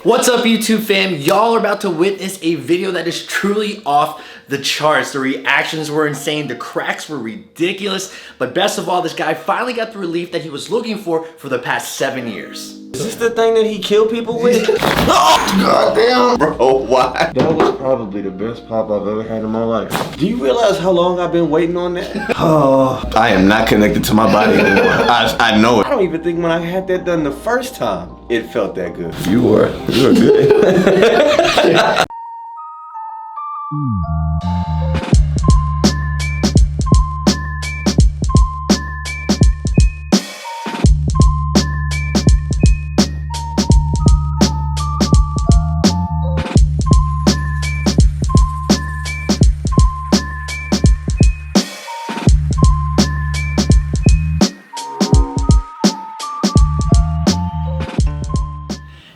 What's up, YouTube fam? Y'all are about to witness a video that is truly off the charts. The reactions were insane, the cracks were ridiculous, but best of all, this guy finally got the relief that he was looking for the past 7 years. Is this the thing that he killed people with? God damn, bro, why? That was probably the best pop I've ever had in my life. Do you realize how long I've been waiting on that? Oh, I am not connected to my body anymore. I know it. I don't even think when I had that done the first time, it felt that good. You were good.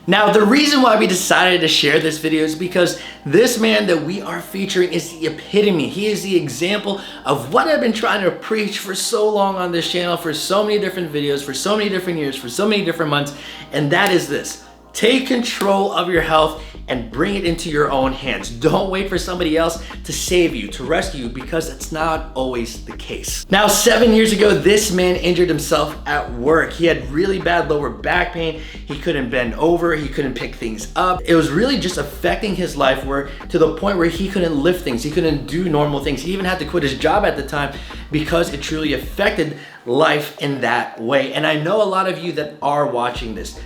Now, the reason why we decided to share this video is because this man that we are featuring is the epitome. He is the example of what I've been trying to preach for so long on this channel, for so many different videos, for so many different years, for so many different months, and that is this. Take control of your health and bring it into your own hands. Don't wait for somebody else to save you, to rescue you, because that's not always the case. Now, 7 years ago, this man injured himself at work. He had really bad lower back pain. He couldn't bend over, he couldn't pick things up. It was really just affecting his life to the point where he couldn't lift things, he couldn't do normal things. He even had to quit his job at the time because it truly affected life in that way. And I know a lot of you that are watching this,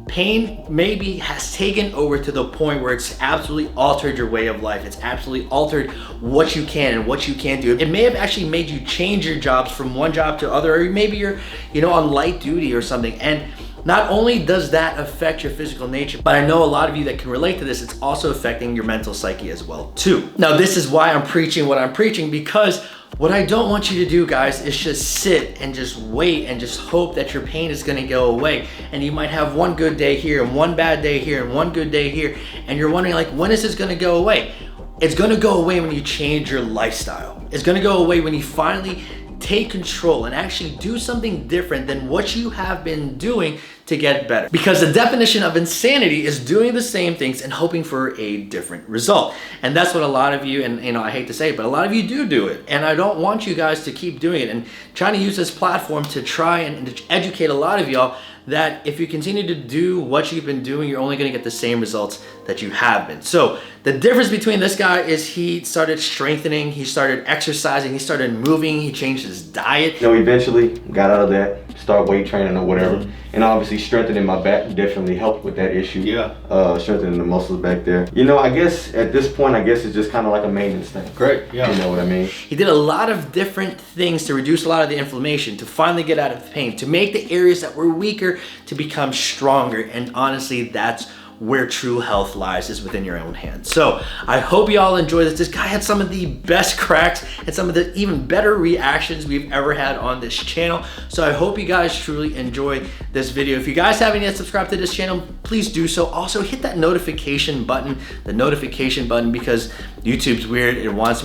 pain maybe has taken over to the point where it's absolutely altered your way of life. It's absolutely altered what you can and what you can't do. It may have actually made you change your jobs from one job to other, or maybe you're, on light duty or something. And not only does that affect your physical nature, but I know a lot of you that can relate to this, it's also affecting your mental psyche as well too. Now, this is why I'm preaching what I'm preaching, because what I don't want you to do, guys, is just sit and just wait and just hope that your pain is gonna go away. And you might have one good day here and one bad day here and one good day here, and you're wondering, like, when is this gonna go away? It's gonna go away when you change your lifestyle. It's gonna go away when you finally take control and actually do something different than what you have been doing to get better. Because the definition of insanity is doing the same things and hoping for a different result. And that's what a lot of you, and I hate to say it, but a lot of you do it. And I don't want you guys to keep doing it and trying to use this platform to try and to educate a lot of y'all that if you continue to do what you've been doing, you're only gonna get the same results that you have been. So the difference between this guy is he started strengthening, he started exercising, he started moving, he changed his diet. Eventually got out of that, start weight training or whatever. And obviously strengthening my back definitely helped with that issue. Yeah. Strengthening the muscles back there. I guess at this point, it's just kind of like a maintenance thing. Great, yeah. You know what I mean? He did a lot of different things to reduce a lot of the inflammation, to finally get out of the pain, to make the areas that were weaker to become stronger. And honestly, that's where true health lies, is within your own hands. So I hope you all enjoy this. This guy had some of the best cracks and some of the even better reactions we've ever had on this channel. So I hope you guys truly enjoy this video. If you guys haven't yet subscribed to this channel, please do so. Also hit that notification button, because YouTube's weird. It wants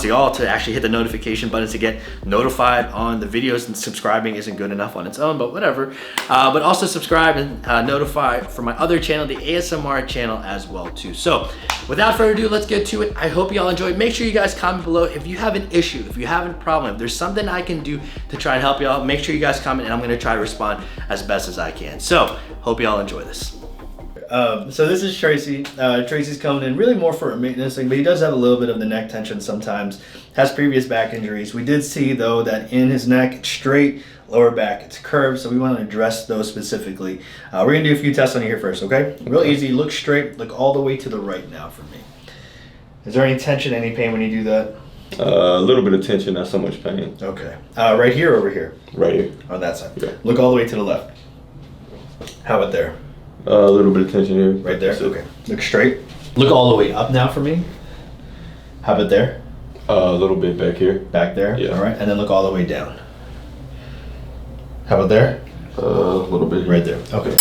y'all to actually hit the notification button to get notified on the videos, and subscribing isn't good enough on its own, but whatever. But also subscribe and notify for my other channel, the ASMR channel as well too. So without further ado, let's get to it. I hope you all enjoyed. Make sure you guys comment below if you have an issue, if you have a problem, if there's something I can do to try and help you out. Make sure you guys comment, and I'm gonna try to respond as best as I can. So hope you all enjoy this. So this is Tracy. Tracy's coming in really more for a maintenance thing, but he does have a little bit of the neck tension sometimes, has previous back injuries. We did see though that in his neck, it's straight, lower back, it's curved, so we want to address those specifically. We're gonna do a few tests on you here first, okay? Real easy, look straight, look all the way to the right now for me. Is there any tension, any pain when you do that? A little bit of tension, not so much pain. Okay. Right here or over here? Right here. On that side. Yeah. Look all the way to the left. How about there? A little bit of tension here. Right there? Okay. Look straight. Look all the way up now for me. How about there? A little bit back here. Back there? Yeah. All right. And then look all the way down. How about there? A little bit. Right there. Okay.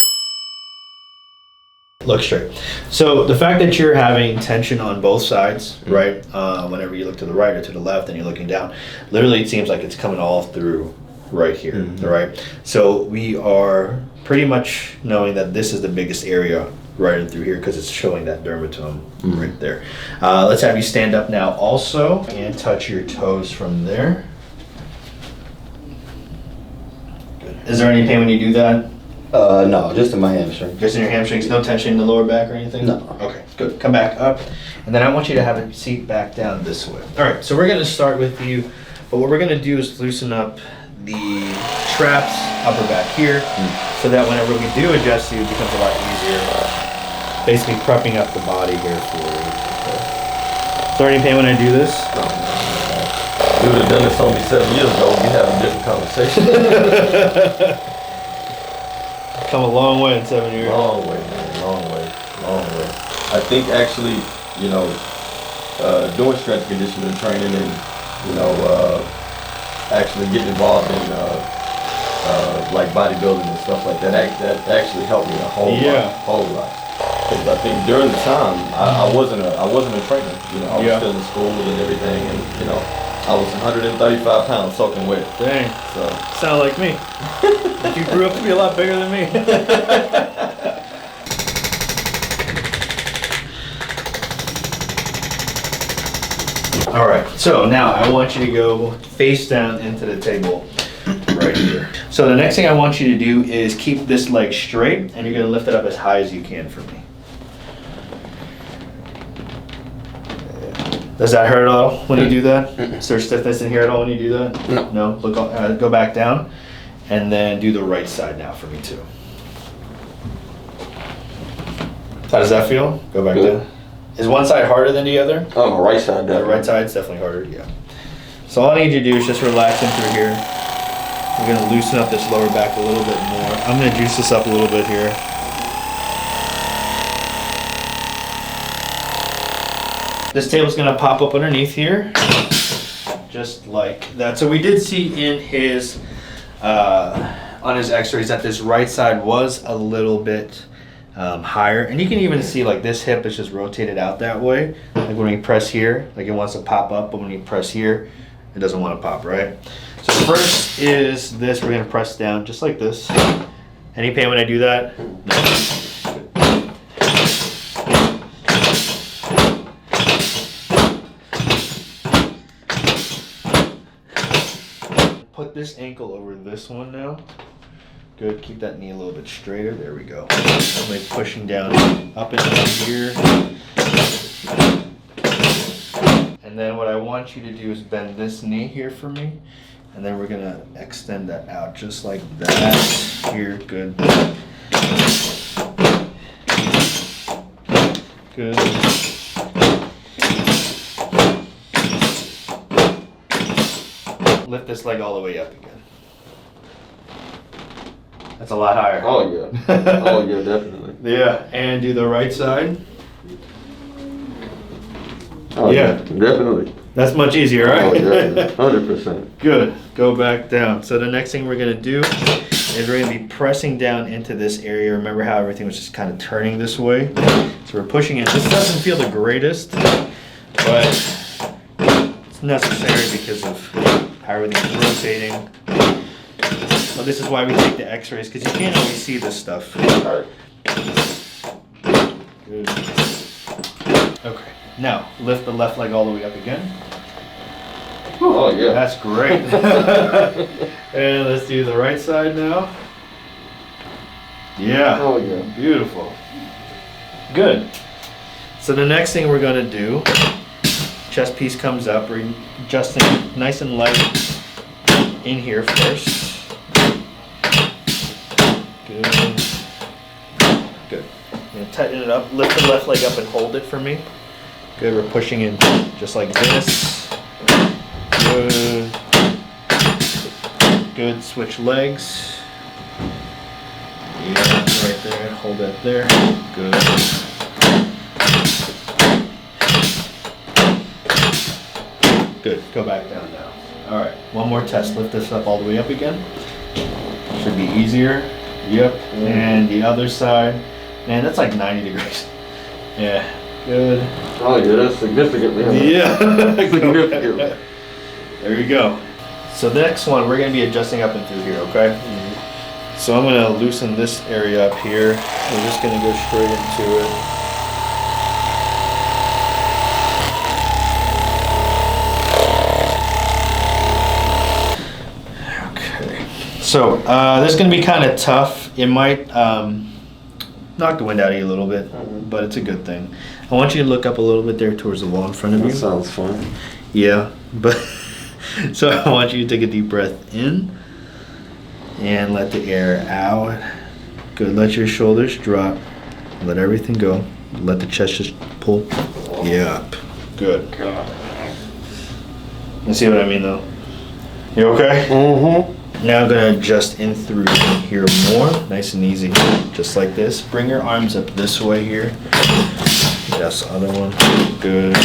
Look straight. So the fact that you're having tension on both sides, right? Whenever you look to the right or to the left and you're looking down, literally it seems like it's coming all through right here, all right? So we are pretty much knowing that this is the biggest area right in through here because it's showing that dermatome right there. Let's have you stand up now also and touch your toes from there. Good. Is there any pain when you do that? No, just in my hamstring. Just in your hamstrings, no tension in the lower back or anything? No. Okay, good. Come back up. And then I want you to have a seat back down this way. All right, so we're gonna start with you, but what we're gonna do is loosen up the traps, upper back here, so that whenever we do adjust you, it becomes a lot easier. Basically prepping up the body here for you. Okay. Is there any pain when I do this? No. You would have done this only 7 years ago, we'd have a different conversation. Come a long way in 7 years. Long way, man. Long way. I think actually, you know, doing strength conditioning training and, you know, actually getting involved in like bodybuilding and stuff like that, that actually helped me a whole lot. Because I think during the time I wasn't a trainer. You know, I was still in school and everything, and you know, I was 135 pounds soaking wet. Dang. So sound like me. You grew up to be a lot bigger than me. All right, so now I want you to go face down into the table right here. So the next thing I want you to do is keep this leg straight, and you're gonna lift it up as high as you can for me. Does that hurt at all when you do that? Is there stiffness in here at all when you do that? No. No? Look, go back down, and then do the right side now for me too. How does that feel? Go back Good. down. Is one side harder than the other? on the right side, The definitely. right side's definitely harder, yeah. So all I need you to do is just relax in through here. We're gonna loosen up this lower back a little bit more. I'm gonna juice this up a little bit here. This table's gonna pop up underneath here, just like that. So we did see in his, on his x-rays that this right side was a little bit higher, and you can even see like this hip is just rotated out that way. Like when we press here, like it wants to pop up, but when you press here, it doesn't want to pop, right? So first is this, we're gonna press down just like this. Any pain when I do that? No. Put this ankle over this one now. Good, keep that knee a little bit straighter. There we go. I'm like pushing down up into here. And then what I want you to do is bend this knee here for me. And then we're gonna extend that out just like that. Here, good. Good. Lift this leg all the way up again. That's a lot higher. Oh yeah. Oh yeah, definitely. Yeah, and do the right side. Oh Yeah. definitely. That's much easier, right? Oh yeah, 100%. Good. Go back down. So the next thing we're gonna do is we're gonna be pressing down into this area. Remember how everything was just kind of turning this way? So we're pushing it. This doesn't feel the greatest, but it's necessary because of how everything's rotating. So this is why we take the x-rays, because you can't always see this stuff. Good. Okay, now lift the left leg all the way up again. Oh yeah. That's great. And let's do the right side now. Yeah. Oh yeah. Beautiful. Good. So the next thing we're gonna do, chest piece comes up, we're adjusting nice and light in here first. Good. Good. I'm gonna tighten it up, lift the left leg up and hold it for me. Good, we're pushing in just like this. Good. Good, switch legs. Yeah, right there, hold that there. Good. Good, go back down now. All right, one more test. Lift this up all the way up again. Should be easier. Yep, and the other side. Man, that's like 90 degrees. Yeah, good. Oh yeah, that's significantly. Yeah. Significantly. There you go. So the next one, we're gonna be adjusting up and through here, okay? So I'm gonna loosen this area up here. We're just gonna go straight into it. Okay. So this is gonna be kind of tough. It might knock the wind out of you a little bit, but it's a good thing. I want you to look up a little bit there towards the wall in front of you. That sounds fun. Yeah, but so I want you to take a deep breath in and let the air out. Good. Let your shoulders drop. Let everything go. Let the chest just pull. Yep. Good. You see what I mean, though? You okay? Mm-hmm. Now I'm gonna adjust in through here more, nice and easy, just like this. Bring your arms up this way here. Yes, other one. Good.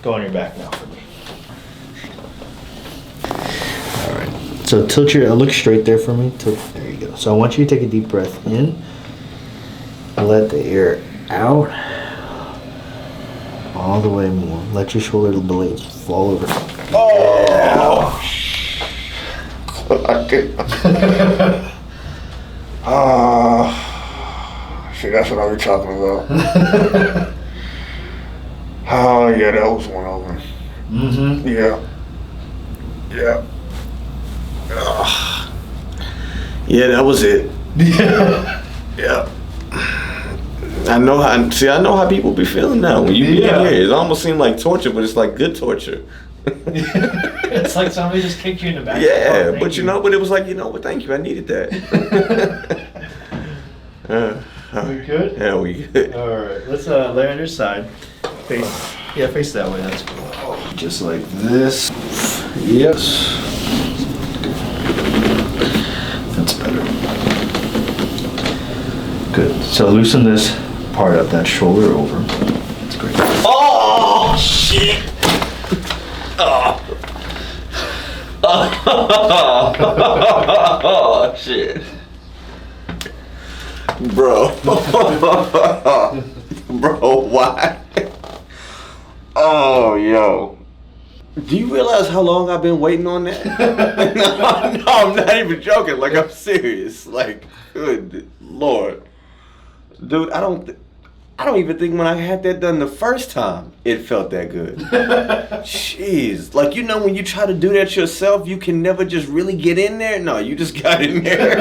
Go on your back now for me. All right. So tilt your, look straight there for me. There you go. So I want you to take a deep breath in. Let the air out. All the way more. Let your shoulder blades fall over. Oh! I can't. See, that's what I was talking about. Oh, yeah, that was one of them. Mm-hmm. Yeah. Yeah. Yeah, that was it. Yeah. I know how people be feeling now. When you get in here, it almost seemed like torture, but it's like good torture. It's like somebody just kicked you in the back. Yeah, but you know, but it was like, you know what, thank you, I needed that. We good? Yeah, we good. Alright, let's lay on your side. Face that way, that's cool. Just like this. Yes. That's better. Good. So loosen this part of that shoulder over. That's great. Oh, shit. Oh, oh shit. Bro. Bro, why? Oh, yo. Do you realize how long I've been waiting on that? No, I'm not even joking. Like, I'm serious. Like, good Lord. Dude, I don't even think when I had that done the first time, it felt that good. Jeez. Like, you know, when you try to do that yourself, you can never just really get in there? No, you just got in there.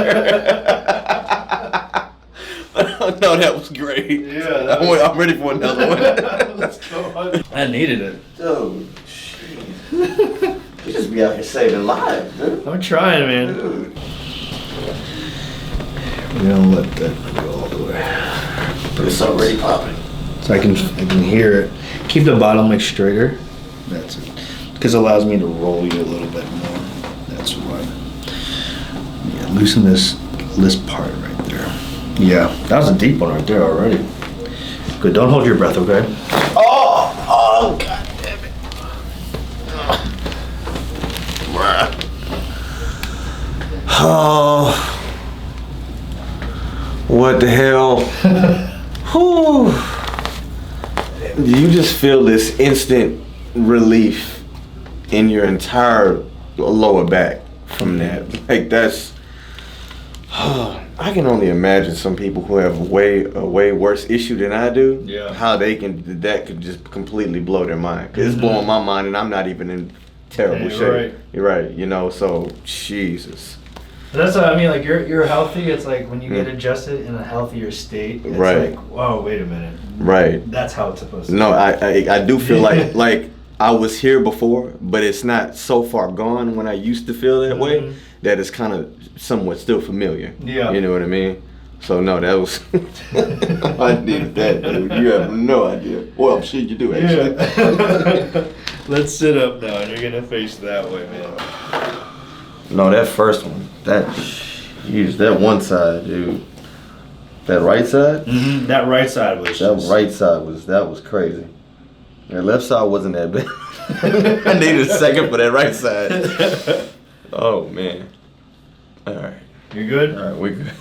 No, that was great. Yeah. I'm ready for another one. Let's go on. I needed it. Dude, jeez. You just be out here saving lives, dude. I'm trying, man. Dude. We're gonna let that go all the way. But it's already popping. So I can hear it. Keep the bottom leg straighter. That's it. Because it allows me to roll you a little bit more. That's why. Yeah, loosen this part right there. Yeah, that was a deep one right there already. Good. Don't hold your breath, okay? Oh, god damn it. Oh. What the hell? Whew. You just feel this instant relief in your entire lower back from that. Like, that's... I can only imagine some people who have a way worse issue than I do. Yeah. How that could just completely blow their mind. Cause it's blowing my mind, and I'm not even in terrible shape. Right. You're right. You know, so Jesus. That's what I mean. Like you're healthy. It's like when you get adjusted in a healthier state. It's Right. like, whoa, wait a minute. Right. That's how it's supposed to. No, I do feel like I was here before, but it's not so far gone when I used to feel that way that it's kind of somewhat still familiar. Yeah. You know what I mean? So no, that was I needed that, dude. You have no idea. Well, shit, you do actually. Yeah. Let's sit up now, and you're gonna face that way, man. No, that first one, that one side, dude. That right side? Mm-hmm. That right side was. That was crazy. That left side wasn't that bad. I needed a second for that right side. Oh man. All right. You good? All right, we good.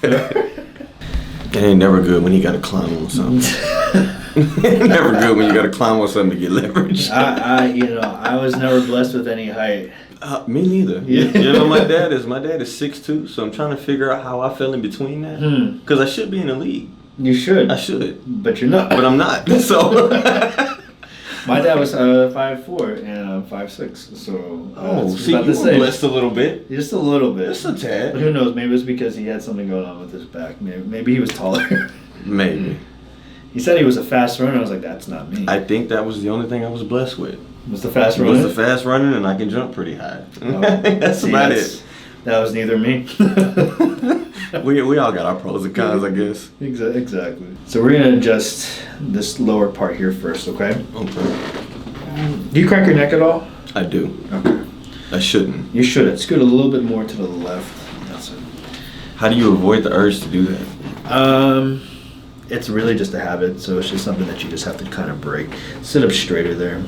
It ain't never good when you gotta climb on something. Never good when you gotta climb on something to get leverage. I was never blessed with any height. Me neither. You know, my dad is 6'2", so I'm trying to figure out how I fell in between that. Because I should be in the league. You should. I should. But you're not. But I'm not. So. My dad was 5'4" and I'm 5'6", so see, you were blessed a little bit. Just a little bit. Just a tad. But who knows? Maybe it was because he had something going on with his back. Maybe he was taller. Maybe. He said he was a fast runner. I was like, that's not me. I think that was the only thing I was blessed with. Was the fast runner? Was the fast running, and I can jump pretty high. That's about it. That was neither me. We all got our pros and cons, I guess. Exactly. So we're gonna adjust this lower part here first, okay? Okay. Do you crack your neck at all? I do. Okay. I shouldn't. You shouldn't. Scoot a little bit more to the left. That's it. How do you avoid the urge to do that? It's really just a habit, so it's just something that you just have to kind of break. Sit up straighter there.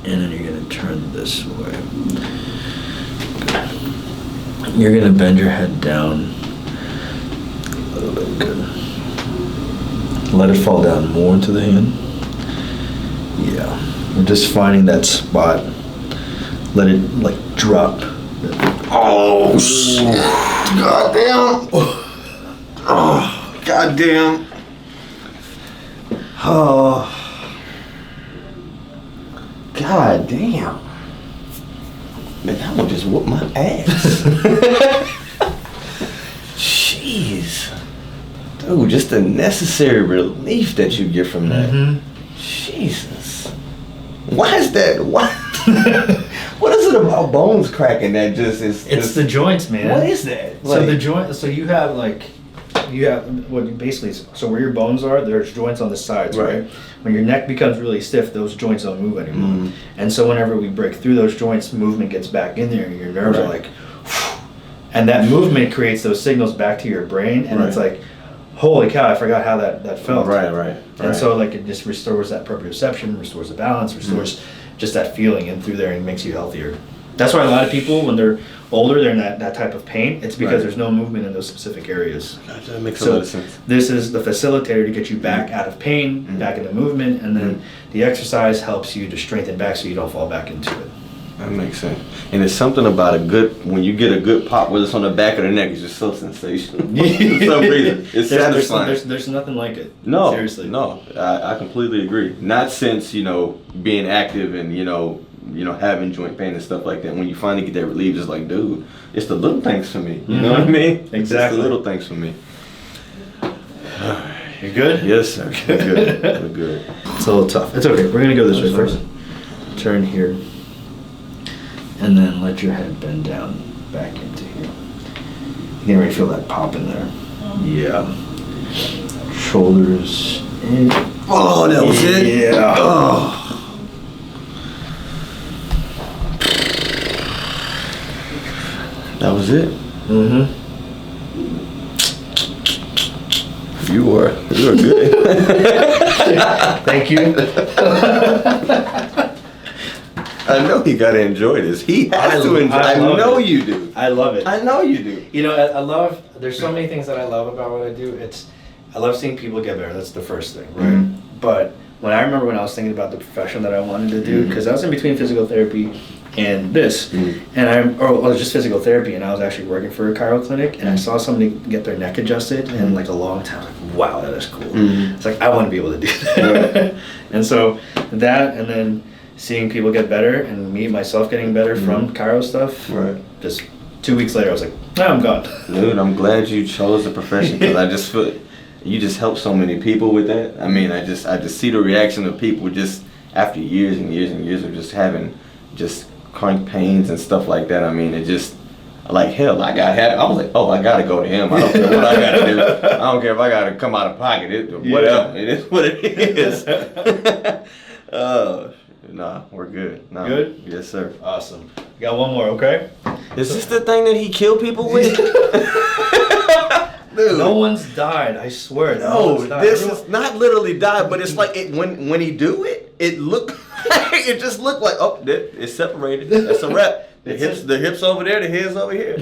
And then you're gonna turn this way. Good. You're gonna bend your head down a little bit. Good. Let it fall down more into the hand. Yeah. We're just finding that spot. Let it like drop. Oh, shit. Goddamn. Oh, goddamn. Oh. God damn. Man, that one just whooped my ass. Jeez. Dude, just the necessary relief that you get from that. Jesus. Why is that? Why? What is it about bones cracking that just is? It's the joints, man. What is that? So the joint. So you have what basically. So where your bones are, there's joints on the sides, right? When your neck becomes really stiff, those joints don't move anymore. And so whenever we break through those joints, movement gets back in there, and your nerves are like, and that movement creates those signals back to your brain, and it's like, holy cow, I forgot how that felt. Right. And so like it just restores that proprioception, restores the balance, restores just that feeling in through there, and makes you healthier. That's why a lot of people, when they're older, they're in that type of pain. It's because there's no movement in those specific areas. Gotcha, that makes a lot of sense. This is the facilitator to get you back out of pain, back into movement, and then the exercise helps you to strengthen back so you don't fall back into it. That makes sense. And it's something about when you get a good pop, whether it's on the back of the neck, it's just so sensational. For some reason. It's satisfying. There's nothing like it. No. Seriously. No. I completely agree. Not since, being active and, having joint pain and stuff like that. When you finally get that relief, it's like, dude, it's the little things for me. You know what I mean? Exactly. It's the little things for me. You good? Yes, sir. We're good. We're good. It's a little tough. It's okay. We're going to go this way first. Turn here. And then let your head bend down back into here. You can already feel that pop in there. Yeah. Shoulders in. Oh, that was it? Yeah. Oh. That was it? You were good. Thank you. I know he gotta enjoy this. He has to enjoy. I know you do. I love it. I know you do. I love. There's so many things that I love about what I do. I love seeing people get better. That's the first thing, right? But when I remember when I was thinking about the profession that I wanted to do, because I was in between physical therapy and this, and just physical therapy, and I was actually working for a chiro clinic, and I saw somebody get their neck adjusted in like a long time. Like, wow, that is cool. It's like I want to be able to do that. And so that, and then seeing people get better and me myself getting better from chiro stuff. Just 2 weeks later, I was like, I'm gone. Dude, I'm glad you chose the profession, because I just feel you just help so many people with that. I mean, I just see the reaction of people just after years and years and years of just having just chronic pains and stuff like that. I mean, it just like hell. I was like, oh, I gotta go to him. I don't care what I gotta do. I don't care if I gotta come out of pocket. Whatever. It is what it is. Nah, we're good. Nah, good? Yes, sir. Awesome. We got one more, okay? Is this the thing that he killed people with? Dude. No one's died, I swear. No, this is not literally died, but it's like when he do it, it just looked like, oh, it's separated. That's a wrap. The hips over there, the head's over here.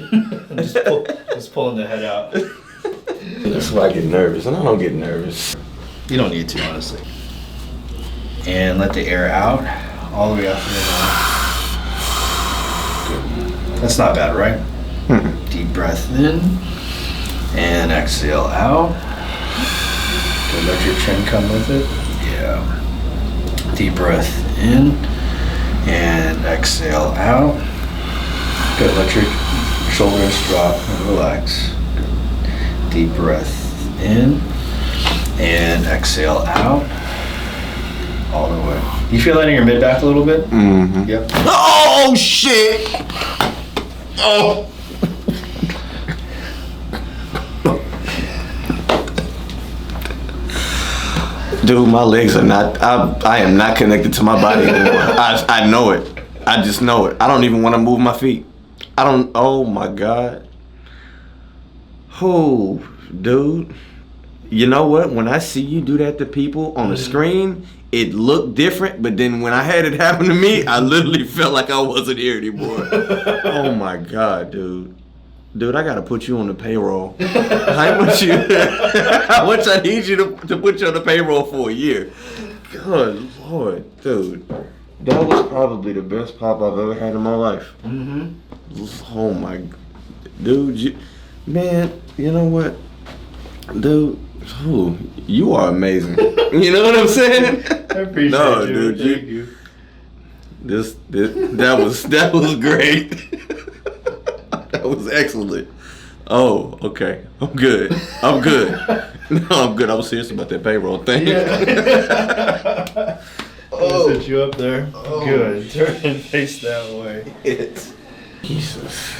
just pulling the head out. That's why I get nervous, and I don't get nervous. You don't need to, honestly. And let the air out all the way out to the mouth. That's not bad, right? Deep breath in and exhale out. Good, let your chin come with it. Yeah. Deep breath in and exhale out. Good, let your shoulders drop and relax. Good. Deep breath in and exhale out. All the way. You feel that in your mid back a little bit? Mm-hmm. Yep. Oh shit! Oh. Dude, my legs are not. I am not connected to my body anymore. I know it. I just know it. I don't even want to move my feet. I don't. Oh my god. Oh, dude. You know what? When I see you do that to people on the screen, it looked different. But then when I had it happen to me, I literally felt like I wasn't here anymore. Oh my god, dude. Dude, I gotta put you on the payroll. How much I need you to put you on the payroll for a year? Good lord, dude. That was probably the best pop I've ever had in my life. Oh my, dude, man, you know what, dude? Ooh, you are amazing. You know what I'm saying? I appreciate you. Dude, Thank you. That was great. That was excellent. Oh, okay. I'm good. No, I'm good. I was serious about that payroll thing. Yeah. Oh. Set you up there. Oh. Good. Turn and face that way. Jesus.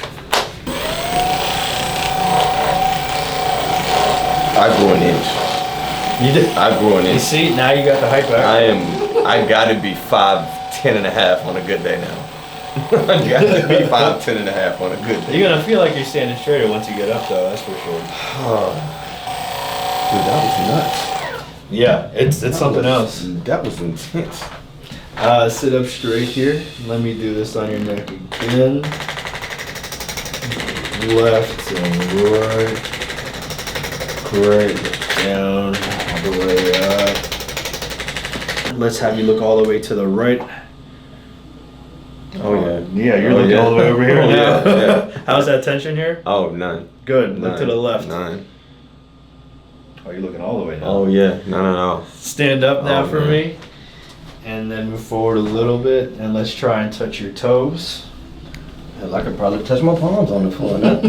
I grew an inch. You did. I grew an You inch. see, now you got the height back. I gotta be 5'10" and a half on a good day now. I gotta be 5'10" and a half on a good day. You're gonna feel like you're standing straighter once you get up, though. That's for sure. Dude, that was nuts. Yeah, it's something else. That was intense. Sit up straight here. Let me do this on your neck again. Left and right. Great. Down, all the way up. Let's have you look all the way to the right. Oh yeah. Yeah, you're looking all the way over here Oh, now. yeah. How's that tension here? Oh, none. Good. Look to the left. None. Oh, you're looking all the way now. Oh yeah. No. Stand up now Oh, for man. me. And then move forward a little bit. And let's try and touch your toes. Hell, I could probably touch my palms on the floor now.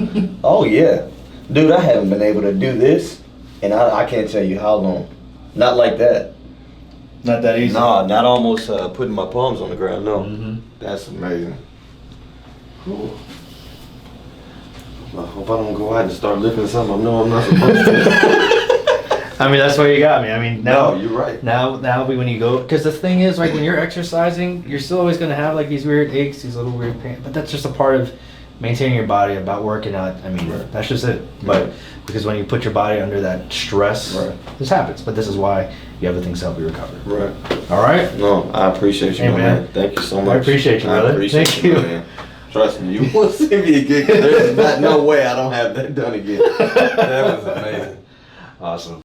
Oh yeah. Dude, I haven't been able to do this, and I can't tell you how long. Not like that. Not that easy. No, not almost putting my palms on the ground. No. Mhm. That's amazing. Cool. I hope I don't go out and start lifting something I know I'm not supposed to. I mean, that's why you got me. I mean, now, No, you're right. now when you go, because the thing is, like, when you're exercising, you're still always going to have, like, these weird aches, these little weird pains, but that's just a part of maintaining your body, about working out. I mean, Right. that's just it. But because when you put your body under that stress, Right. this happens. But this is why you have the things to help you recover. Right. All right? No, I appreciate you, Hey, my man. man. Thank you so much. I appreciate you, brother. I appreciate Thank you, you. my man. Trust me, you will see me again. There's no way I don't have that done again. That was amazing. Awesome.